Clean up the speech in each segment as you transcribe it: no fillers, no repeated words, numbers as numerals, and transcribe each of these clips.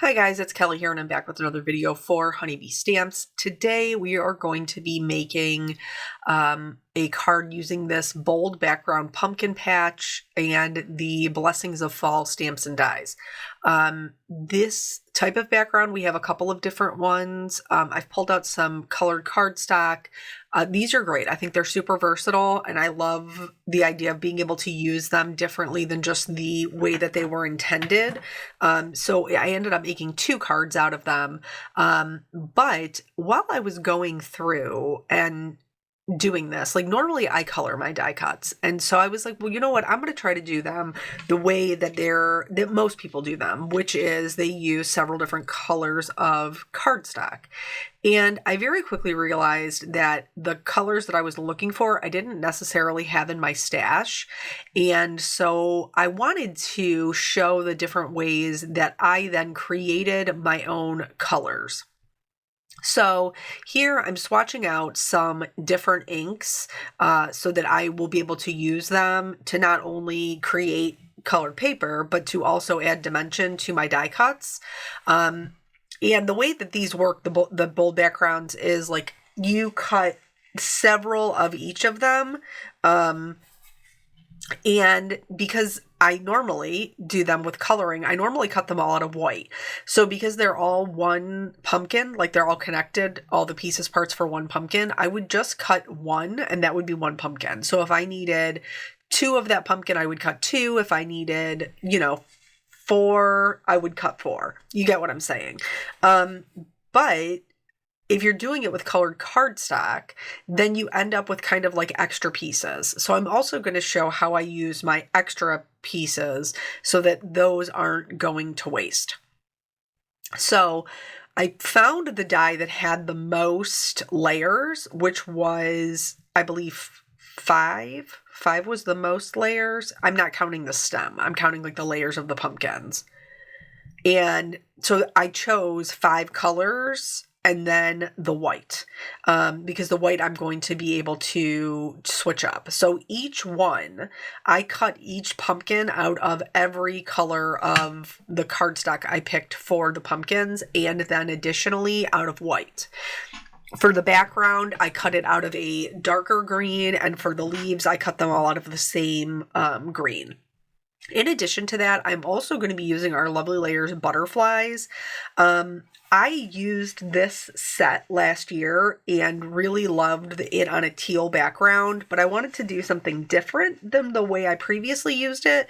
Hi guys, it's Kelly here and I'm back with another video for Honeybee Stamps. Today we are going to be making a card using this bold background pumpkin patch and the Blessings of Fall stamps and dies. This type of background, we have a couple of different ones. I've pulled out some colored cardstock. These are great. I think they're super versatile and I love the idea of being able to use them differently than just the way that they were intended. So I ended up making two cards out of them. But while I was going through and doing this, like normally I color my die cuts, and so I was like, well, you know what, I'm going to try to do them the way that most people do them, which is they use several different colors of cardstock. And I very quickly realized that the colors that I was looking for I didn't necessarily have in my stash, and so I wanted to show the different ways that I then created my own colors. So here I'm swatching out some different inks so that I will be able to use them to not only create colored paper, but to also add dimension to my die cuts. And the way that these work, the bold backgrounds, is like you cut several of each of them. And because I normally do them with coloring, I normally cut them all out of white. So because they're all one pumpkin, like they're all connected, all the pieces parts for one pumpkin, I would just cut one and that would be one pumpkin. So if I needed two of that pumpkin, I would cut two. If I needed, four, I would cut four. You get what I'm saying? But if you're doing it with colored cardstock, then you end up with kind of like extra pieces. So I'm also going to show how I use my extra pieces so that those aren't going to waste. So I found the die that had the most layers, which was, I believe, five. Five was the most layers. I'm not counting the stem. I'm counting like the layers of the pumpkins. And so I chose 5 colors and then the white, because the white I'm going to be able to switch up. So each one, I cut each pumpkin out of every color of the cardstock I picked for the pumpkins, and then additionally out of white. For the background, I cut it out of a darker green, and for the leaves, I cut them all out of the same green. In addition to that, I'm also going to be using our Lovely Layers butterflies. I used this set last year and really loved it on a teal background, but I wanted to do something different than the way I previously used it.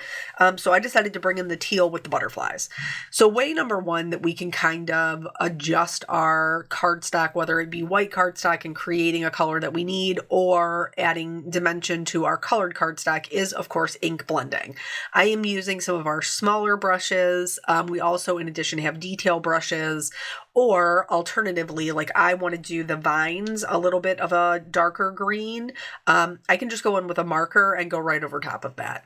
So I decided to bring in the teal with the butterflies. So way number one that we can kind of adjust our cardstock, whether it be white cardstock and creating a color that we need or adding dimension to our colored cardstock, is of course ink blending. I am using some of our smaller brushes. We also, in addition, have detail brushes. Or alternatively, like I want to do the vines a little bit of a darker green, I can just go in with a marker and go right over top of that.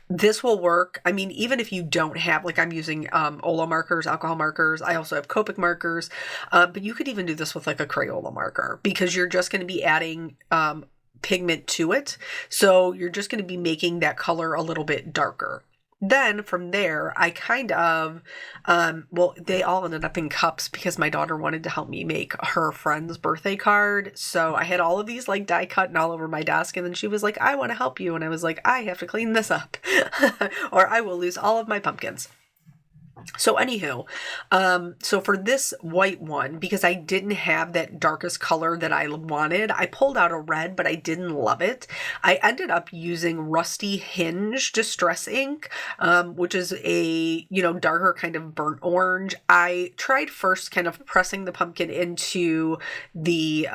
This will work. I mean, even if you don't have, like I'm using Ola markers, alcohol markers. I also have Copic markers, but you could even do this with like a Crayola marker because you're just going to be adding pigment to it. So you're just going to be making that color a little bit darker. Then from there, I kind of, they all ended up in cups because my daughter wanted to help me make her friend's birthday card. So I had all of these like die cut and all over my desk. And then she was like, I want to help you. And I was like, I have to clean this up or I will lose all of my pumpkins. So anywho, so for this white one, because I didn't have that darkest color that I wanted, I pulled out a red, but I didn't love it. I ended up using Rusty Hinge Distress ink, which is a, darker kind of burnt orange. I tried first kind of pressing the pumpkin into the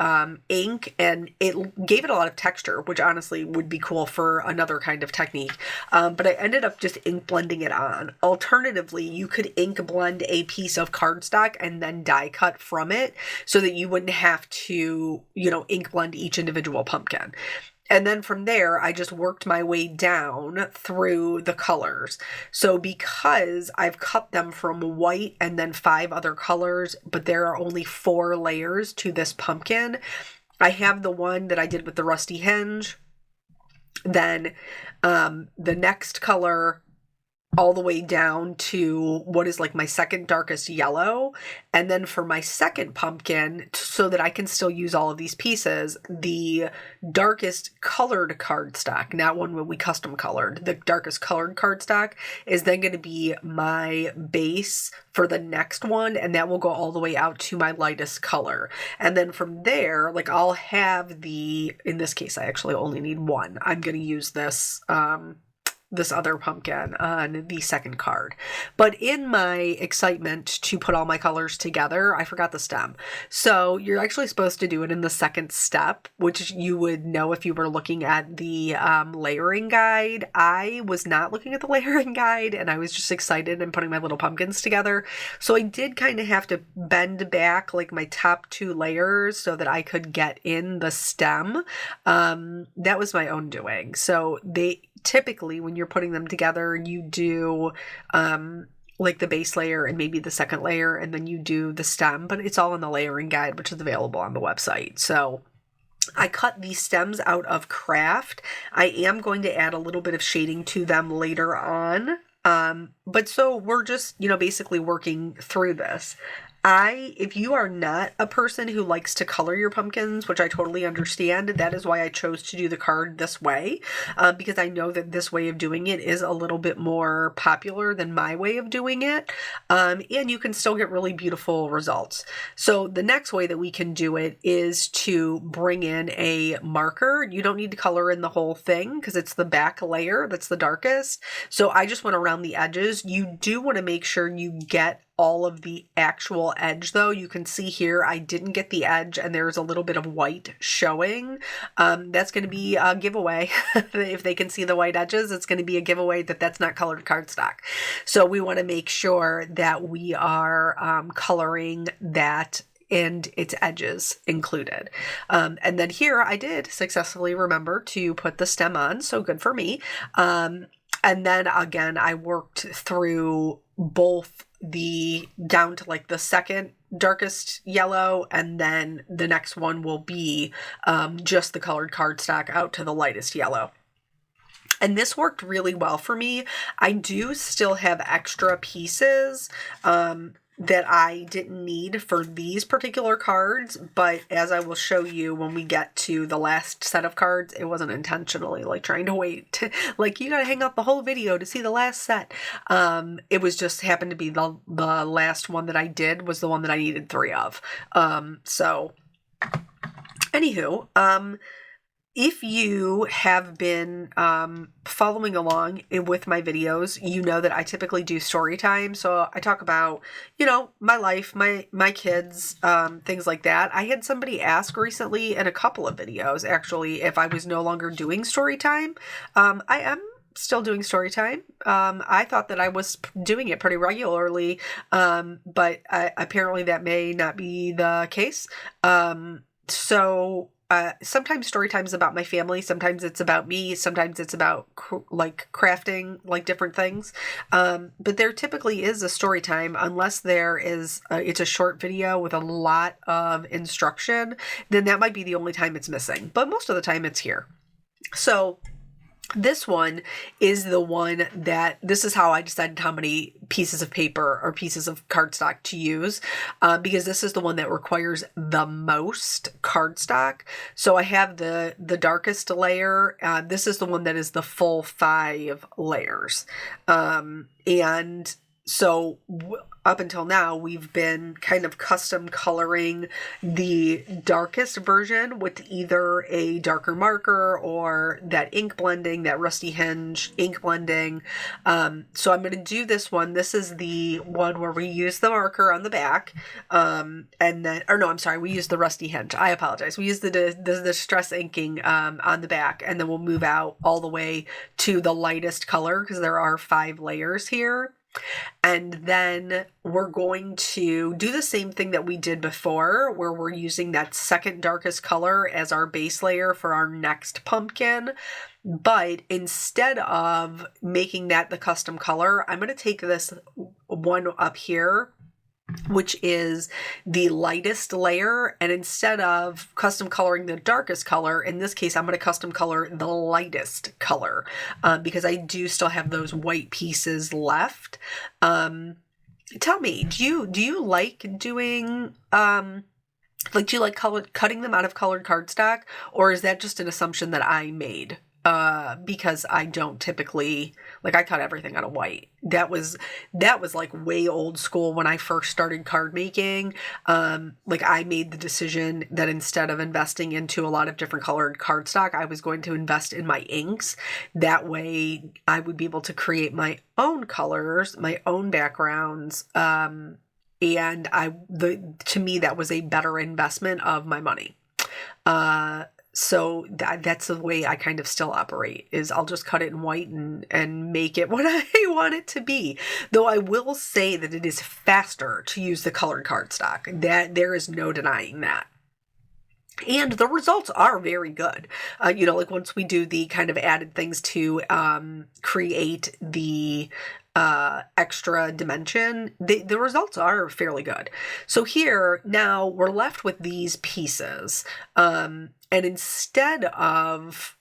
ink, and it gave it a lot of texture, which honestly would be cool for another kind of technique. But I ended up just ink blending it on. Alternatively, you could ink blend a piece of cardstock and then die cut from it so that you wouldn't have to, ink blend each individual pumpkin. And then from there, I just worked my way down through the colors. So because I've cut them from white and then 5 other colors, but there are only 4 layers to this pumpkin, I have the one that I did with the Rusty Hinge. Then the next color all the way down to what is like my second darkest yellow. And then for my second pumpkin, so that I can still use all of these pieces, the darkest colored cardstock, not one when we custom colored, the darkest colored cardstock is then going to be my base for the next one. And that will go all the way out to my lightest color. And then from there, like I'll have in this case, I actually only need one. I'm going to use this other pumpkin on the second card. But in my excitement to put all my colors together, I forgot the stem. So you're actually supposed to do it in the second step, which you would know if you were looking at the layering guide. I was not looking at the layering guide, and I was just excited and putting my little pumpkins together. So I did kind of have to bend back like my top 2 layers so that I could get in the stem. That was my own doing. So typically when you're putting them together, you do like the base layer and maybe the second layer, and then you do the stem, but it's all in the layering guide, which is available on the website. So I cut these stems out of craft. I am going to add a little bit of shading to them later on. But so we're just, basically working through this. If you are not a person who likes to color your pumpkins, which I totally understand, that is why I chose to do the card this way, because I know that this way of doing it is a little bit more popular than my way of doing it, and you can still get really beautiful results. So the next way that we can do it is to bring in a marker. You don't need to color in the whole thing because it's the back layer that's the darkest. So I just went around the edges. You do want to make sure you get all of the actual edge though. You can see here I didn't get the edge and there's a little bit of white showing. That's going to be a giveaway. If they can see the white edges, it's going to be a giveaway that that's not colored cardstock. So we want to make sure that we are coloring that and its edges included. And then here I did successfully remember to put the stem on, so good for me. And then again, I worked through both down to like the second darkest yellow, and then the next one will be just the colored cardstock out to the lightest yellow. And this worked really well for me. I do still have extra pieces that I didn't need for these particular cards, but as I will show you when we get to the last set of cards, it wasn't intentionally like trying to wait like you gotta hang out the whole video to see the last set. It was just happened to be the last one that I did was the one that I needed 3 of. So anywho, if you have been following along with my videos, you know that I typically do story time. So I talk about, my life, my kids, things like that. I had somebody ask recently in a couple of videos, actually, if I was no longer doing story time. I am still doing story time. I thought that I was doing it pretty regularly, but apparently that may not be the case. Sometimes story time is about my family. Sometimes it's about me. Sometimes it's about like crafting, like different things. But there typically is a story time unless there is, it's a short video with a lot of instruction, then that might be the only time it's missing. But most of the time it's here. So this one is the one this is how I decided how many pieces of paper or pieces of cardstock to use, because this is the one that requires the most cardstock. So I have the darkest layer. This is the one that is the full 5 layers. And so up until now, we've been kind of custom coloring the darkest version with either a darker marker or that ink blending, that rusty hinge ink blending. So I'm going to do this one. This is the one where we use the marker on the back. We use the rusty hinge. I apologize. We use the distress inking on the back, and then we'll move out all the way to the lightest color because there are 5 layers here. And then we're going to do the same thing that we did before, where we're using that second darkest color as our base layer for our next pumpkin. But instead of making that the custom color, I'm going to take this one up here which is the lightest layer. And instead of custom coloring the darkest color, in this case, I'm going to custom color the lightest color because I do still have those white pieces left. Tell me, do you like doing, do you like cutting them out of colored cardstock, or is that just an assumption that I made? Because I don't typically, I cut everything out of white. That was like way old school when I first started card making. I made the decision that instead of investing into a lot of different colored cardstock, I was going to invest in my inks. That way I would be able to create my own colors, my own backgrounds, and to me, that was a better investment of my money. So that's the way I kind of still operate, is I'll just cut it in white and make it what I want it to be. Though I will say that it is faster to use the colored cardstock. That there is no denying that. And the results are very good. Once we do the kind of added things to create the extra dimension, the results are fairly good. So here, now we're left with these pieces. And instead of,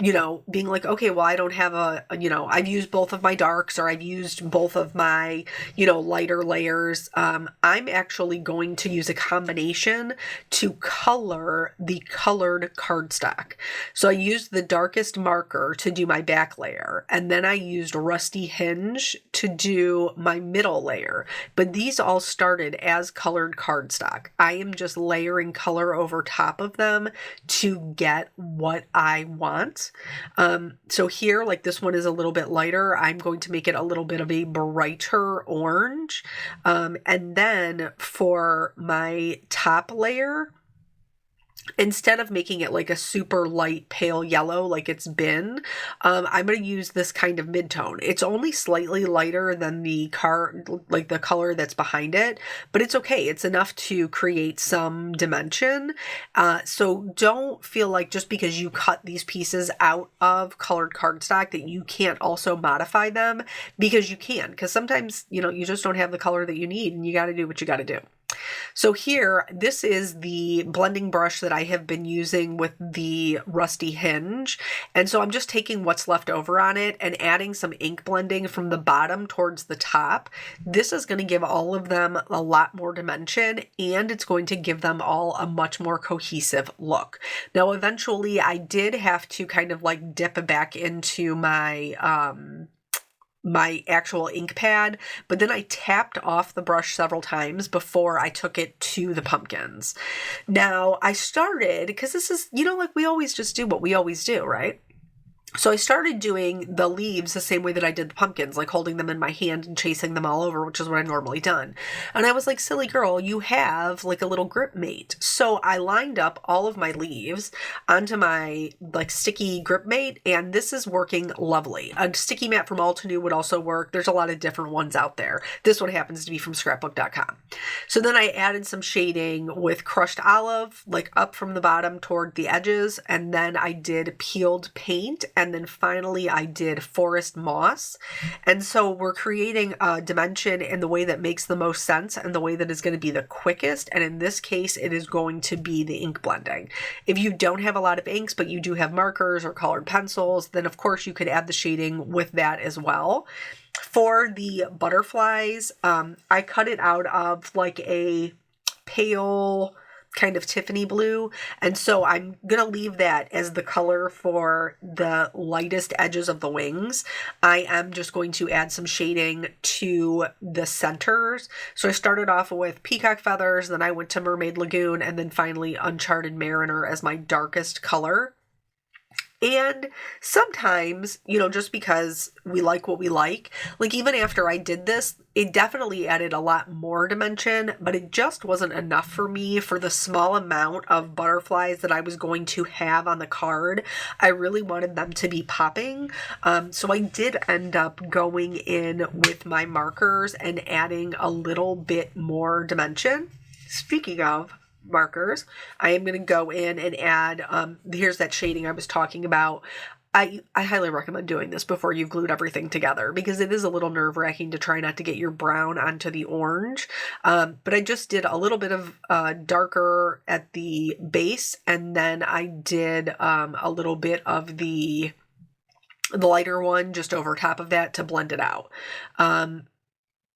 being like, okay, well, I don't have I've used both of my darks, or I've used both of my, lighter layers. I'm actually going to use a combination to color the colored cardstock. So I used the darkest marker to do my back layer, and then I used Rusty Hinge to do my middle layer. But these all started as colored cardstock. I am just layering color over top of them to get what I want. So here, this one is a little bit lighter. I'm going to make it a little bit of a brighter orange. And then for my top layer, instead of making it like a super light pale yellow like it's been, I'm going to use this kind of mid-tone. It's only slightly lighter than the the color that's behind it, but it's okay. It's enough to create some dimension. So don't feel like just because you cut these pieces out of colored cardstock that you can't also modify them, because you can. Because sometimes, you just don't have the color that you need, and you got to do what you got to do. So here, this is the blending brush that I have been using with the Rusty Hinge. And so I'm just taking what's left over on it and adding some ink blending from the bottom towards the top. This is going to give all of them a lot more dimension, and it's going to give them all a much more cohesive look. Now, eventually I did have to kind of dip back into my actual ink pad, but then I tapped off the brush several times before I took it to the pumpkins. Now I started, because this is, we always just do what we always do, right? So I started doing the leaves the same way that I did the pumpkins, holding them in my hand and chasing them all over, which is what I've normally done. And I was like, silly girl, you have a little grip mate. So I lined up all of my leaves onto my sticky grip mate, and this is working lovely. A sticky mat from All To New would also work. There's a lot of different ones out there. This one happens to be from scrapbook.com. So then I added some shading with crushed olive, up from the bottom toward the edges, and then I did peeled paint. And then finally I did forest moss. And so we're creating a dimension in the way that makes the most sense and the way that is going to be the quickest. And in this case, it is going to be the ink blending. If you don't have a lot of inks, but you do have markers or colored pencils, then of course you could add the shading with that as well. For the butterflies, I cut it out of a pale kind of Tiffany blue. And so I'm going to leave that as the color for the lightest edges of the wings. I am just going to add some shading to the centers. So I started off with peacock feathers, then I went to Mermaid Lagoon, and then finally Uncharted Mariner as my darkest color. And sometimes, just because we like what we like even after I did this, it definitely added a lot more dimension, but it just wasn't enough for me for the small amount of butterflies that I was going to have on the card. I really wanted them to be popping. So I did end up going in with my markers and adding a little bit more dimension. Speaking of markers, I am going to go in and add, here's that shading I was talking about. I highly recommend doing this before you've glued everything together, because it is a little nerve-wracking to try not to get your brown onto the orange. But I just did a little bit of darker at the base, and then I did a little bit of the lighter one just over top of that to blend it out.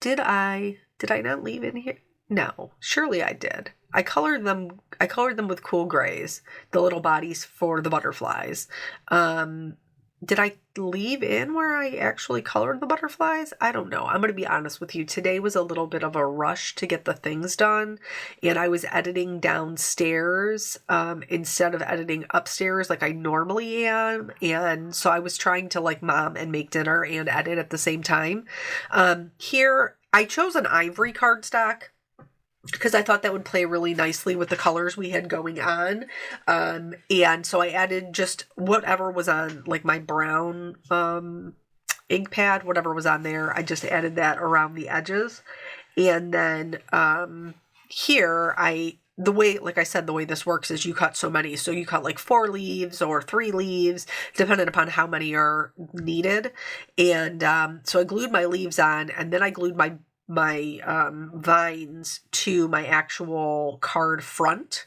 Did I not leave in here? No, surely I did. I colored them with cool grays, the little bodies for the butterflies. Did I leave in where I actually colored the butterflies? I don't know. I'm going to be honest with you. Today was a little bit of a rush to get the things done, and I was editing downstairs instead of editing upstairs like I normally am. And so I was trying to like mom and make dinner and edit at the same time. Here, I chose an ivory cardstock because I thought that would play really nicely with the colors we had going on. And so I added just whatever was on like my brown ink pad, whatever was on there. I just added that around the edges. And then here the way, like I said, the way this works is you cut so many. So you cut like 4 leaves or 3 leaves, depending upon how many are needed. And so I glued my leaves on, and then I glued my vines to my actual card front.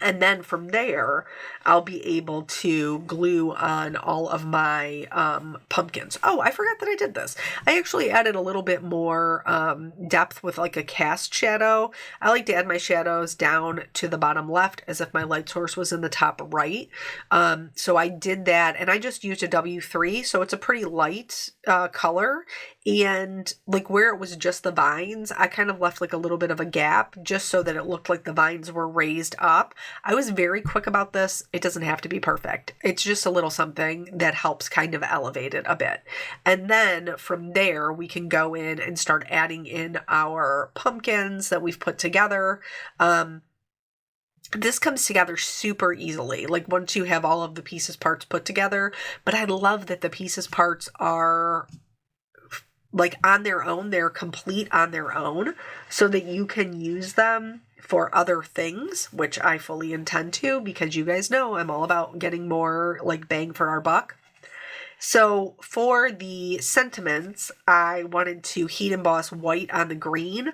And then from there, I'll be able to glue on all of my pumpkins. Oh, I forgot that I did this. I actually added a little bit more depth with like a cast shadow. I like to add my shadows down to the bottom left as if my light source was in the top right. So I did that, and I just used a W3, so it's a pretty light color. And like where it was just the vines, I kind of left like a little bit of a gap just so that it looked like the vines were raised up. I was very quick about this. It doesn't have to be perfect. It's just a little something that helps kind of elevate it a bit. And then from there, we can go in and start adding in our pumpkins that we've put together. This comes together super easily, like once you have all of the pieces parts put together. But I love that the pieces parts are like on their own, they're complete on their own, so that you can use them for other things, which I fully intend to, because you guys know I'm all about getting more like bang for our buck. So for the sentiments, I wanted to heat emboss white on the green.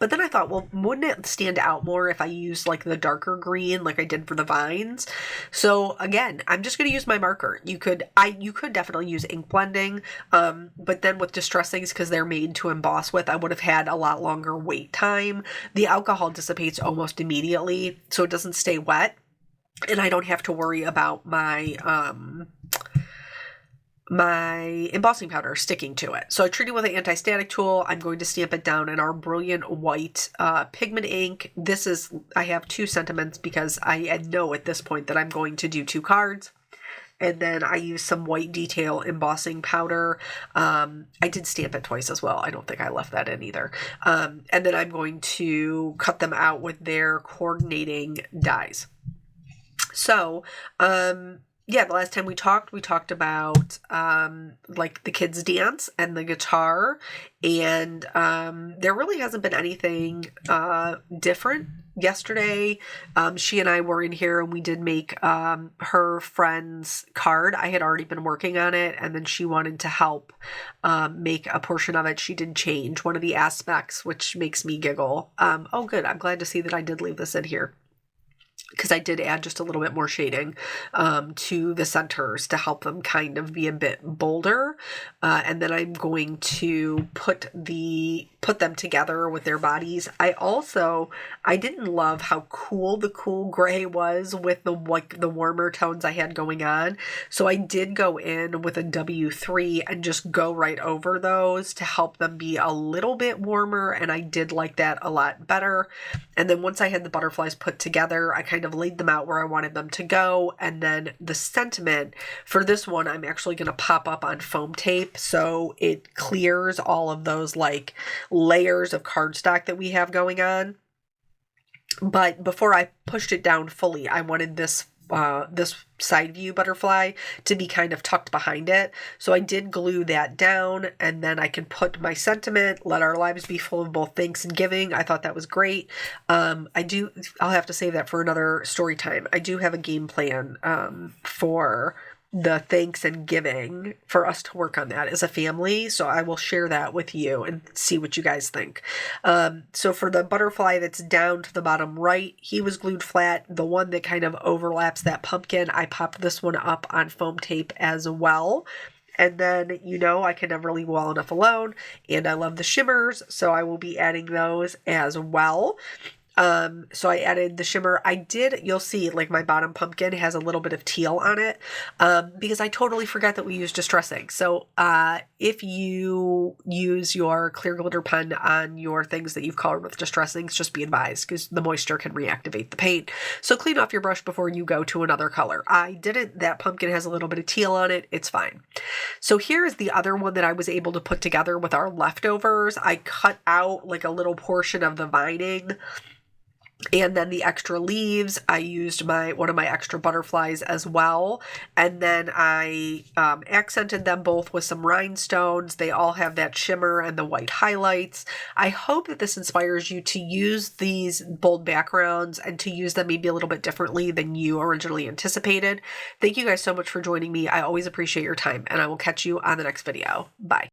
But then I thought, well, wouldn't it stand out more if I used like the darker green like I did for the vines? So again, I'm just going to use my marker. You could definitely use ink blending, but then with distress inks, because they're made to emboss with, I would have had a lot longer wait time. The alcohol dissipates almost immediately, so it doesn't stay wet, and I don't have to worry about my embossing powder sticking to it. So I treat it with an anti-static tool. I'm going to stamp it down in our brilliant white pigment ink. I have 2 sentiments because I know at this point that I'm going to do 2 cards. And then I use some white detail embossing powder. I did stamp it twice as well. I don't think I left that in either. And then I'm going to cut them out with their coordinating dies. So, yeah, the last time we talked about like the kids' dance and the guitar, and there really hasn't been anything different. Yesterday, she and I were in here and we did make her friend's card. I had already been working on it, and then she wanted to help make a portion of it. She did change one of the aspects, which makes me giggle. Oh, good. I'm glad to see that I did leave this in here, because I did add just a little bit more shading to the centers to help them kind of be a bit bolder. And then I'm going to put them together with their bodies. I didn't love how cool the cool gray was with the warmer tones I had going on. So I did go in with a W3 and just go right over those to help them be a little bit warmer. And I did like that a lot better. And then once I had the butterflies put together, I kind of laid them out where I wanted them to go. And then the sentiment for this one, I'm actually going to pop up on foam tape, so it clears all of those like layers of cardstock that we have going on. But before I pushed it down fully, I wanted this side view butterfly to be kind of tucked behind it. So I did glue that down, and then I can put my sentiment, let our lives be full of both thanks and giving. I thought that was great. I'll have to save that for another story time. I do have a game plan for the thanks and giving for us to work on that as a family. So I will share that with you and see what you guys think. So for the butterfly that's down to the bottom right, he was glued flat. The one that kind of overlaps that pumpkin, I popped this one up on foam tape as well. And then, I can never leave well enough alone. And I love the shimmers, so I will be adding those as well. So I added the shimmer. You'll see like my bottom pumpkin has a little bit of teal on it, because I totally forgot that we use distressing. So, if you use your clear glitter pen on your things that you've colored with distressings, just be advised because the moisture can reactivate the paint. So clean off your brush before you go to another color. I didn't. That pumpkin has a little bit of teal on it. It's fine. So here is the other one that I was able to put together with our leftovers. I cut out like a little portion of the vining. And then the extra leaves, I used one of my extra butterflies as well. And then I accented them both with some rhinestones. They all have that shimmer and the white highlights. I hope that this inspires you to use these bold backgrounds and to use them maybe a little bit differently than you originally anticipated. Thank you guys so much for joining me. I always appreciate your time, and I will catch you on the next video. Bye.